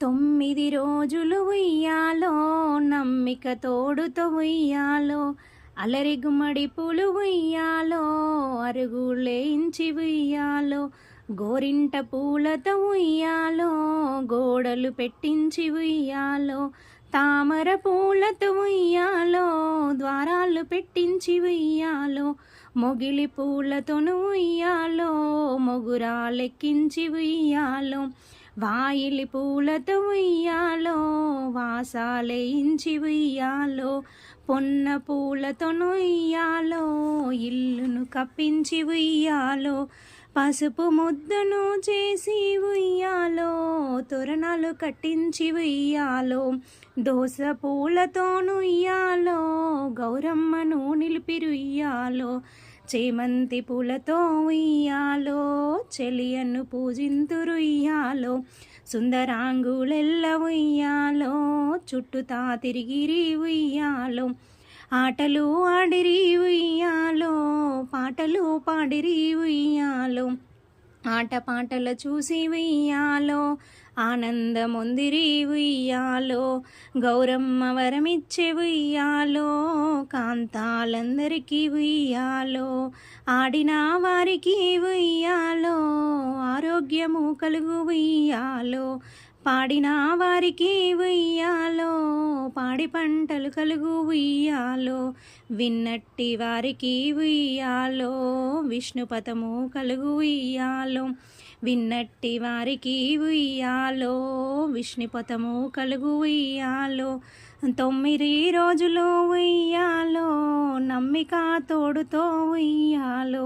తొమ్మిది రోజులు ఉయ్యాలో, నమ్మిక తోడుతో ఉయ్యాలో, అలరి గుమ్మడి పూలు ఉయ్యాలో, అరుగులేయించి ఉయ్యాలో, గోరింట పూలతో ఉయ్యాలో, గోడలు పెట్టించి ఉయ్యాలో, తామర పూలతో ఉయ్యాలో, ద్వారాలు పెట్టించి ఉయ్యాలో, మొగిలి పూలతోను ఉయ్యాలో, మొగురాలెక్కించి ఉయ్యాలో, వాయిలి పూలతో ఉయ్యాలో, వాసాలేయించి ఉయ్యాలో, పొన్న పూలతోను ఉయ్యాలో, ఇల్లును కప్పించి ఉయ్యాలో, పసుపు ముద్దను చేసి ఉయ్యాలో, తోరణాలు కట్టించి ఉయ్యాలో, దోస పూలతోను ఉయ్యాలో, గౌరమ్మను నిలిపిరుయ్యాలో, చేమంతి పూలతో ఉయ్యాలో, చెలియను పూజింతురుయ్యాలో, సుందరాంగులెల్ల ఉయ్యాలో, చుట్టుతా తిరిగిరి ఉయ్యాలో, ఆటలు ఆడిరి ఉయ్యాలో, పాటలు పాడిరి ఉయ్యాలో, ఆట పాటల చూసి ఉయ్యాలో, ఆనందమొందిరి ఉయ్యాలో, గౌరమ్మ వరమిచ్చే ఉయ్యాలో, కాంతాలందరికీ ఉయ్యాలో, ఆడిన వారికి ఉయ్యాలో, ఆరోగ్యము కలుగు ఉయ్యాలో, పాడిన వారికి ఉయ్యాలో, పాడి పంటలు కలుగు ఉయ్యాలో, విన్నట్టి వారికి ఉయ్యాలో, విష్ణుపదము కలుగు ఉయ్యాలో, విన్నట్టి వారికి ఉయ్యాలో, విష్ణుపదము కలుగు ఉయ్యాలో, 9 రోజులు ఉయ్యాలో, నమ్మిక తోడుతో ఉయ్యాలో.